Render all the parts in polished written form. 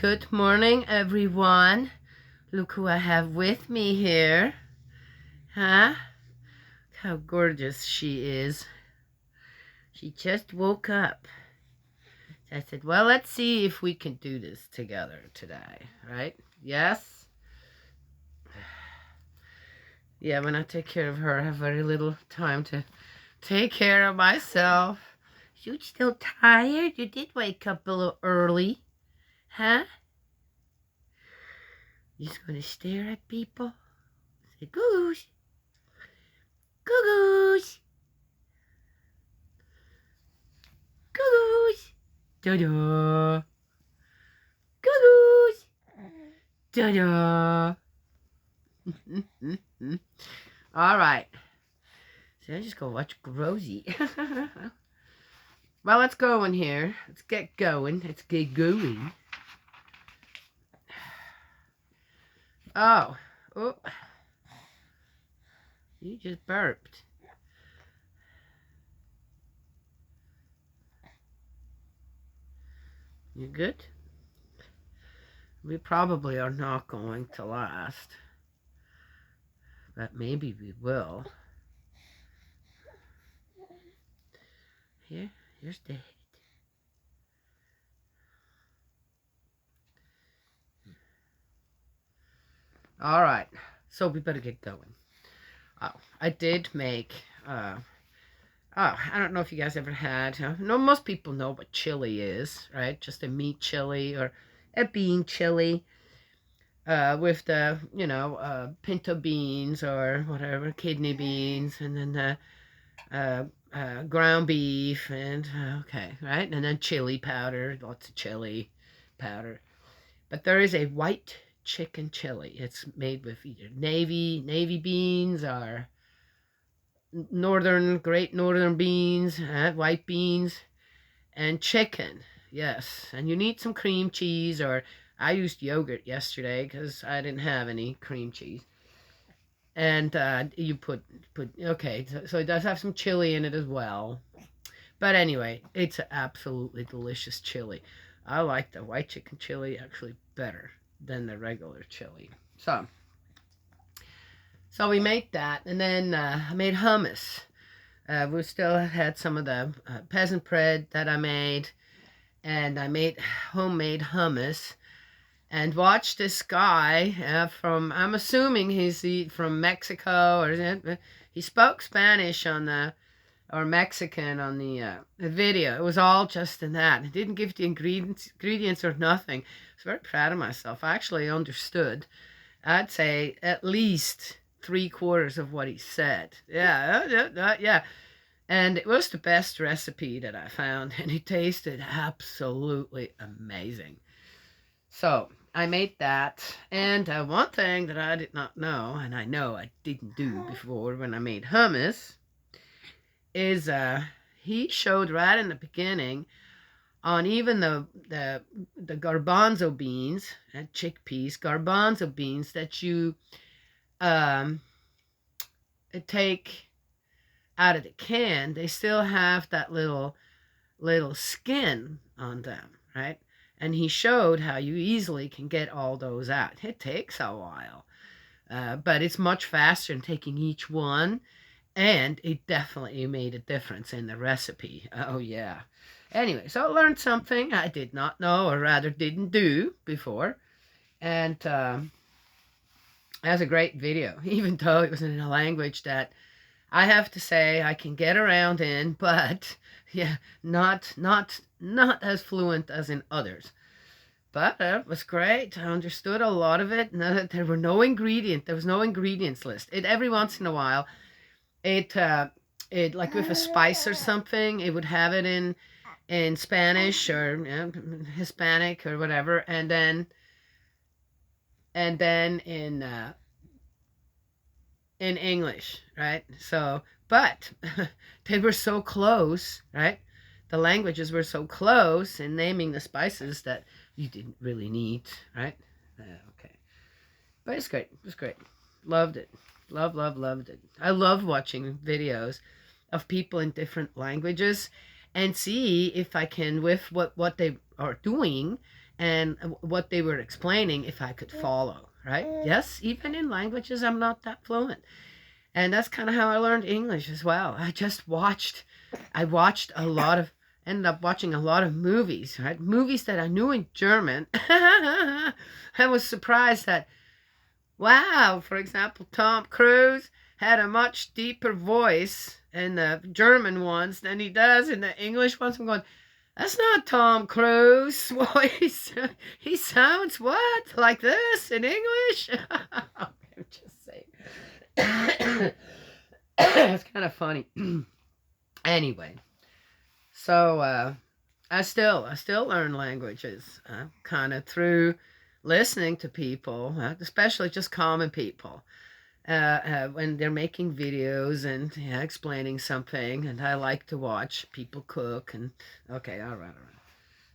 Good morning, everyone. Look who I have with me here. Huh? How gorgeous she is. She just woke up. I said, well, let's see if we can do this together today, right? Yes? Yeah, when I take care of her, I have very little time to take care of myself. You still tired? You did wake up a little early. Huh? You just gonna stare at people? Say, goose. Goose. Goose. Da-da. Goose. Da-da. All right. So I just go watch Rosie. Well, let's go in here. Let's get going. Let's get going. Oh. Oh. You just burped. You good? We probably are not going to last. But maybe we will. Here's the head. All right. So we better get going. Oh, I did make... I don't know if you guys ever had... no, most people know what chili is, right? Just a meat chili or a bean chili. With the, pinto beans or whatever, kidney beans, and then the ground beef, and, okay, right? And then chili powder, lots of chili powder. But there is a white chicken chili. It's made with either navy beans or great northern beans, white beans, and chicken. Yes, and you need some cream cheese, or I used yogurt yesterday because I didn't have any cream cheese. And you put okay, so it does have some chili in it as well. But anyway, it's an absolutely delicious chili. I like the white chicken chili actually better than the regular chili. So we made that, and then I made hummus. We still had some of the peasant bread that I made, and I made homemade hummus. And watch this guy from, I'm assuming he's from Mexico, or he spoke Spanish on the, or Mexican on the video. It was all just in that. It didn't give the ingredients or nothing. I was very proud of myself. I actually understood, I'd say, at least 3/4 of what he said. Yeah. And it was the best recipe that I found, and it tasted absolutely amazing. So I made that, and one thing that I did not know, and I know I didn't do before when I made hummus, is he showed right in the beginning on even the garbanzo beans and chickpeas, garbanzo beans that you take out of the can, they still have that little skin on them, right? And he showed how you easily can get all those out. It takes a while, but it's much faster in taking each one, and it definitely made a difference in the recipe. Oh, yeah. Anyway, so I learned something I did not know, or rather didn't do before, and that was a great video, even though it was in a language that I have to say I can get around in, but yeah, not as fluent as in others. But it was great. I understood a lot of it. There was no ingredients list. It every once in a while, it like with a spice or something, it would have it in Spanish or Hispanic or whatever, and then in English, right? So, but they were so close, right? The languages were so close in naming the spices that you didn't really need, right? Okay. But it's great. It was great. Loved it. Loved it. I love watching videos of people in different languages and see if I can, with what they are doing, and what they were explaining if I could follow, right? Yes, even in languages I'm not that fluent. And that's kind of how I learned English as well. I watched a lot of, ended up watching a lot of movies, right? Movies that I knew in German. I was surprised that, wow, for example, Tom Cruise had a much deeper voice in the German ones than he does in the English ones. I'm going, that's not Tom Cruise voice. He sounds what? Like this in English? I'm just saying. It's kind of funny. Anyway, so I still learn languages, kind of through listening to people, especially just common people, when they're making videos and explaining something. And I like to watch people cook and okay, all right,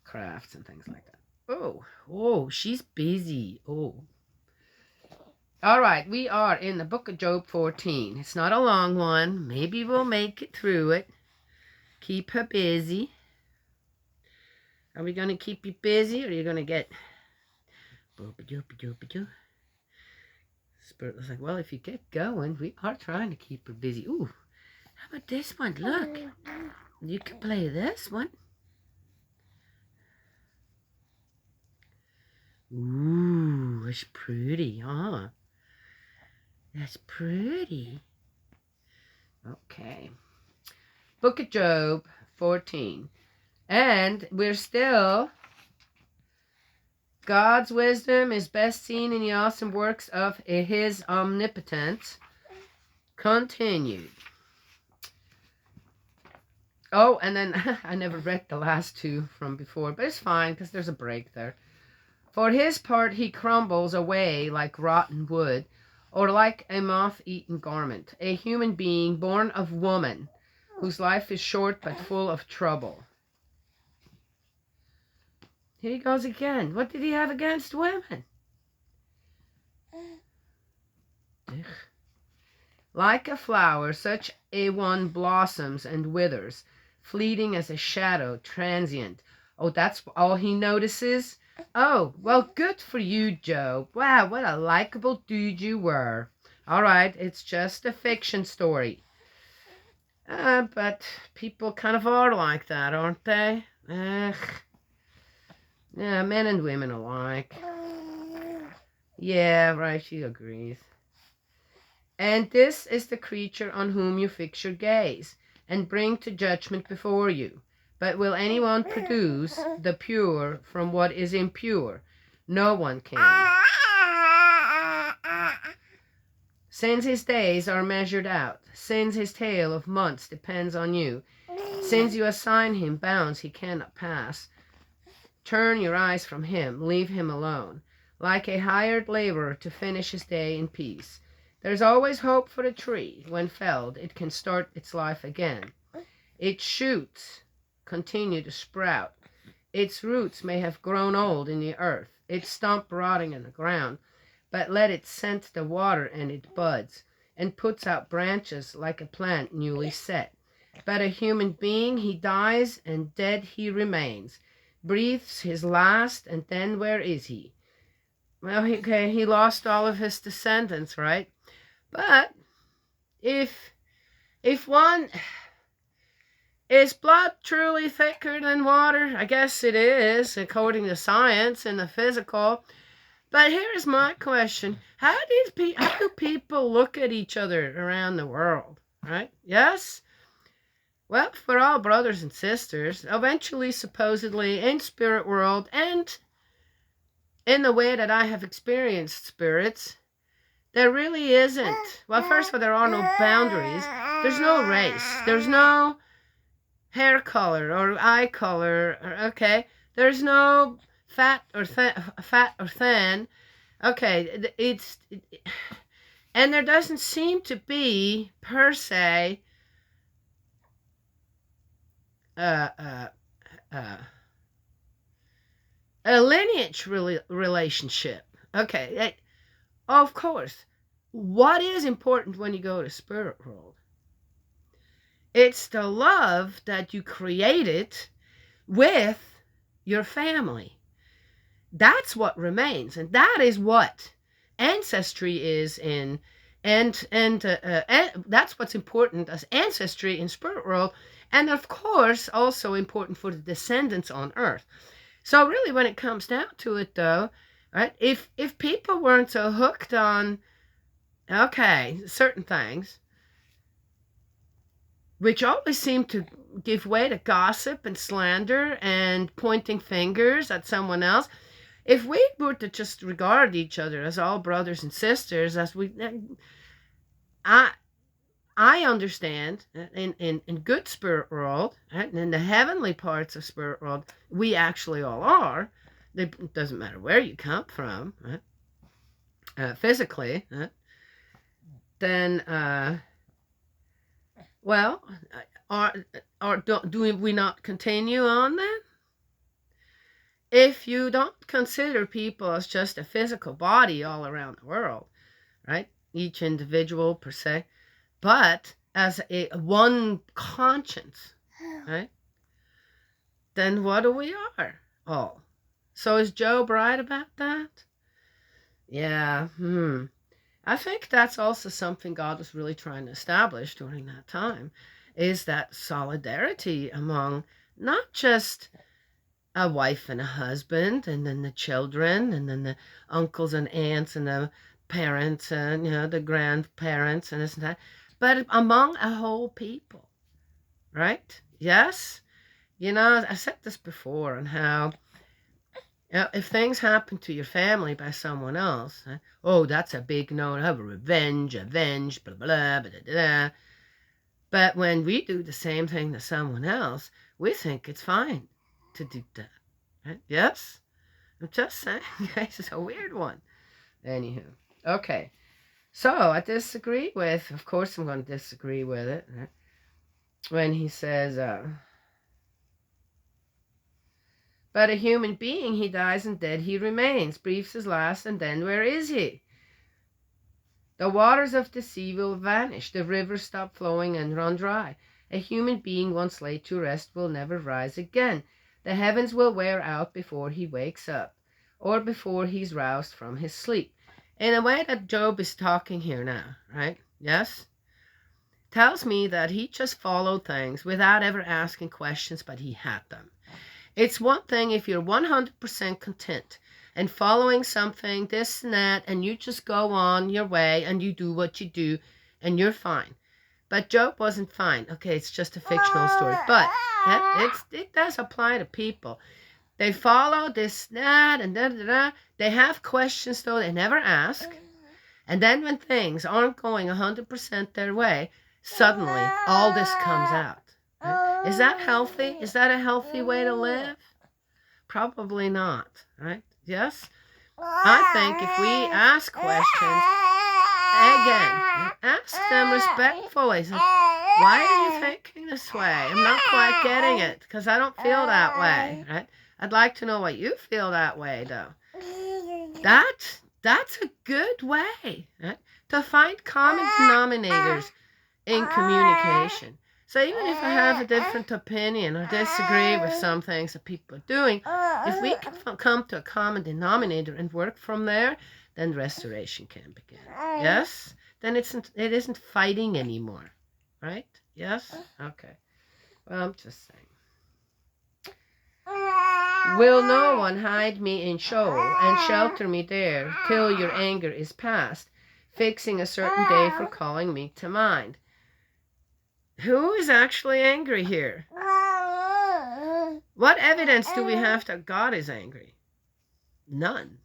crafts and things like that. Oh, she's busy. Oh. All right, we are in the book of Job 14. It's not a long one. Maybe we'll make it through it. Keep her busy. Are we going to keep you busy, or are you going to get... Spirit was like, well, if you get going, we are trying to keep her busy. Ooh, how about this one? Look, you can play this one. Ooh, it's pretty, huh? That's pretty. Okay. Book of Job 14. And we're still... God's wisdom is best seen in the awesome works of his omnipotence. Continued. Oh, and then I never read the last two from before, but it's fine because there's a break there. For his part, he crumbles away like rotten wood, or like a moth-eaten garment, a human being born of woman, whose life is short but full of trouble. Here he goes again. What did he have against women? Ugh. Like a flower, such a one blossoms and withers, fleeting as a shadow, transient. Oh, that's all he notices? Oh, well, good for you, Job. Wow, what a likable dude you were. All right, it's just a fiction story. But people kind of are like that, aren't they? Ugh. Yeah, men and women alike. Yeah, right, she agrees. And this is the creature on whom you fix your gaze, and bring to judgment before you. But will anyone produce the pure from what is impure? No one can. Since his days are measured out, since his tale of months depends on you, since you assign him bounds he cannot pass, turn your eyes from him, leave him alone, like a hired laborer to finish his day in peace. There's always hope for a tree. When felled, it can start its life again. Its shoots continue to sprout. Its roots may have grown old in the earth, its stump rotting in the ground, but let it scent the water and it buds, and puts out branches like a plant newly set. But a human being, he dies, and dead he remains, breathes his last, and then where is he? Well, he lost all of his descendants, right? But if one... Is blood truly thicker than water? I guess it is, according to science and the physical. But here's my question. How do people look at each other around the world, right? Yes? Well, for all brothers and sisters, eventually, supposedly, in spirit world, and in the way that I have experienced spirits, there really isn't. Well, first of all, there are no boundaries. There's no race. There's no hair color or eye color. Okay, there's no fat or thin. Okay, and there doesn't seem to be per se a lineage relationship. Okay, of course. What is important when you go to spirit world? It's the love that you created with your family. That's what remains, and that is what ancestry is in, and that's what's important as ancestry in spirit world, and of course also important for the descendants on Earth. So really, when it comes down to it, though, right? If people weren't so hooked on, okay, certain things, which always seem to give way to gossip and slander and pointing fingers at someone else. If we were to just regard each other as all brothers and sisters, as we, I understand in good spirit world, right, and in the heavenly parts of spirit world, we actually all are. It doesn't matter where you come from, right? Physically, right? Then, well, do we not continue on then? If you don't consider people as just a physical body all around the world, right? Each individual per se, but as a one conscience, right? Then what do we are all? So is Job right about that? Yeah. I think that's also something God was really trying to establish during that time, is that solidarity among not just a wife and a husband, and then the children, and then the uncles and aunts, and the parents, and the grandparents, and this and that, but among a whole people, right? Yes, I said this before, on how if things happen to your family by someone else, oh, that's a big no, have a revenge, blah blah blah blah blah. But when we do the same thing to someone else, we think it's fine to do that. Right? Yes? I'm just saying, guys, it's a weird one. Anywho, okay. So I disagree with, of course I'm going to disagree with it, right? When he says, but a human being, he dies, and dead he remains, breathes his last, and then where is he? The waters of the sea will vanish, the rivers stop flowing and run dry. A human being once laid to rest will never rise again. The heavens will wear out before he wakes up, or before he's roused from his sleep. In a way that Job is talking here now, right? Yes? Tells me that he just followed things without ever asking questions, but he had them. It's one thing if you're 100% content and following something, this and that, and you just go on your way and you do what you do and you're fine. But Job wasn't fine. Okay, it's just a fictional story, but it does apply to people. They follow this, that, and da. They have questions, though they never ask. And then when things aren't going 100% their way, suddenly all this comes out. Right? Is that healthy? Is that a healthy way to live? Probably not, right? Yes? I think if we ask questions, again, ask them respectfully. So, why are you thinking this way? I'm not quite getting it, because I don't feel that way, right? I'd like to know why you feel that way, though. That's a good way, right? To find common denominators in communication. So even if I have a different opinion or disagree with some things that people are doing, if we can come to a common denominator and work from there, then restoration can begin. Yes? Then it isn't fighting anymore. Right? Yes? Okay. Well, I'm just saying. Will no one hide me in Sheol and shelter me there till your anger is past, fixing a certain day for calling me to mind? Who is actually angry here? What evidence do we have that God is angry? None.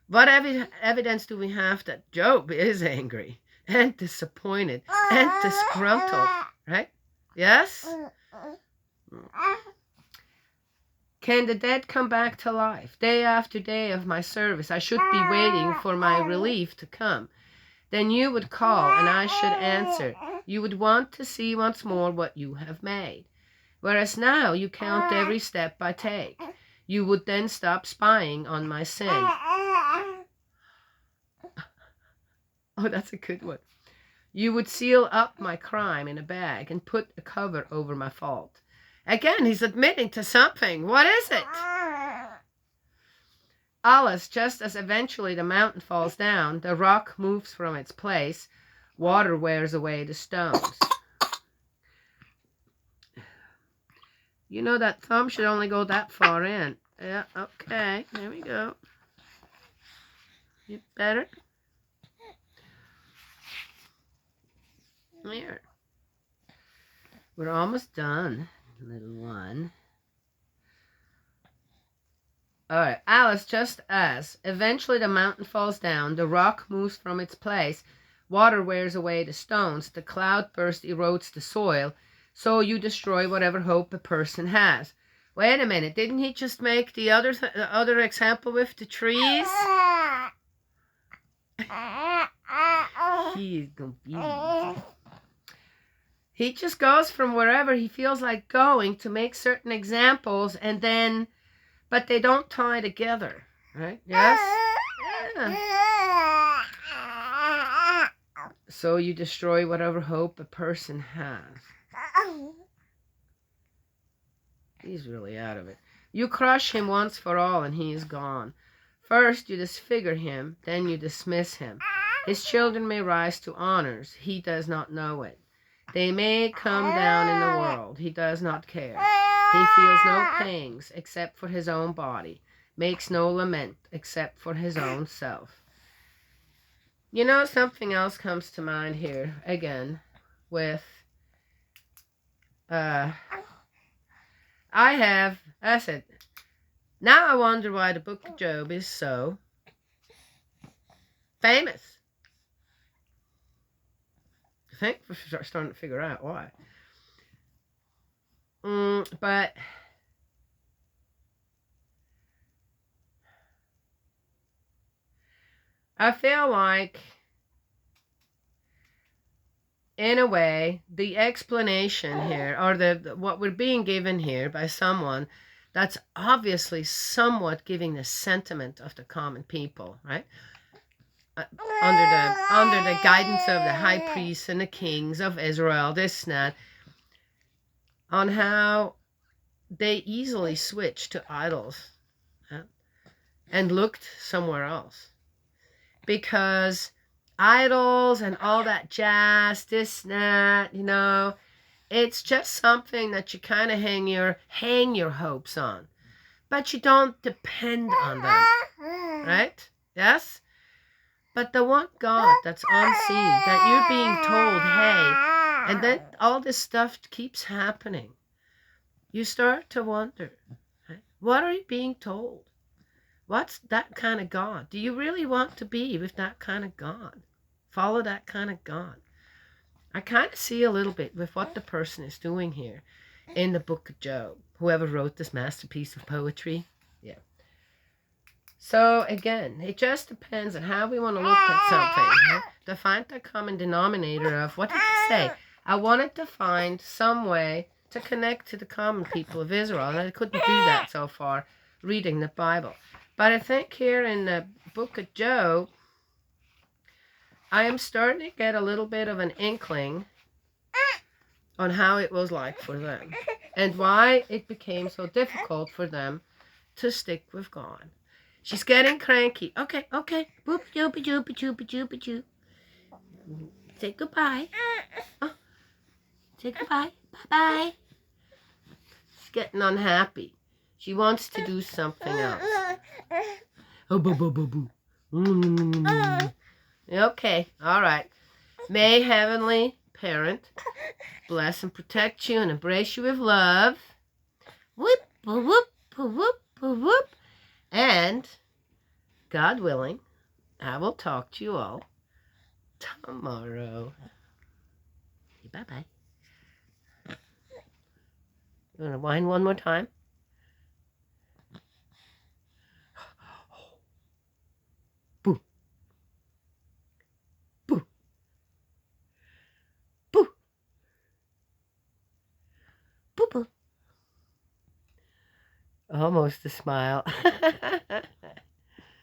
What evidence do we have that Job is angry and disappointed and disgruntled? Right? Yes? Can the dead come back to life? Day after day of my service, I should be waiting for my relief to come. Then you would call, and I should answer. You would want to see once more what you have made. Whereas now you count every step I take. You would then stop spying on my sin. Oh, that's a good one. You would seal up my crime in a bag and put a cover over my fault. Again, he's admitting to something. What is it? Alice, just as eventually the mountain falls down, the rock moves from its place, water wears away the stones. You know that thumb should only go that far in. Yeah, okay, there we go. You better? Here. We're almost done, little one. Alright, Alice, just as eventually the mountain falls down, the rock moves from its place, water wears away the stones, the cloudburst erodes the soil, so you destroy whatever hope a person has. Wait a minute, didn't he just make the other example with the trees? He's confused. He just goes from wherever he feels like going to make certain examples, and then, but they don't tie together, right? Yes? Yeah. So you destroy whatever hope a person has. He's really out of it. You crush him once for all and he is gone. First you disfigure him, then you dismiss him. His children may rise to honors, he does not know it. They may come down in the world, he does not care. He feels no pangs except for his own body, makes no lament except for his own self. You know, something else comes to mind here, again, with, I said, now I wonder why the book of Job is so famous. I think we're starting to figure out why. But I feel like, in a way, the explanation here, or what we're being given here by someone that's obviously somewhat giving the sentiment of the common people, right? Under the guidance of the high priests and the kings of Israel, this and that, on how they easily switched to idols, and looked somewhere else. Because idols and all that jazz, this and that, you know, it's just something that you kind of hang your hopes on. But you don't depend on them, right? Yes? But the one God that's unseen, that you're being told, hey, and then all this stuff keeps happening. You start to wonder, right? What are you being told? What's that kind of God? Do you really want to be with that kind of God? Follow that kind of God? I kind of see a little bit with what the person is doing here in the book of Job. Whoever wrote this masterpiece of poetry. Yeah. So again, it just depends on how we want to look at something. Right? To find the common denominator of, what did he say? I wanted to find some way to connect to the common people of Israel, and I couldn't do that so far reading the Bible. But I think here in the book of Job, I am starting to get a little bit of an inkling on how it was like for them and why it became so difficult for them to stick with God. She's getting cranky. Okay. Boop, doopy, doopy, doopy, doopy, doop. Say goodbye. Oh, say goodbye. Bye-bye. She's getting unhappy. She wants to do something else. Oh, boo, boo, boo, boo. Okay, all right. May Heavenly Parent bless and protect you and embrace you with love. Whoop, whoop, whoop, whoop. And, God willing, I will talk to you all tomorrow. Bye-bye. You want to whine one more time? Boo. Boo. Boo. Boo boo. Almost a smile.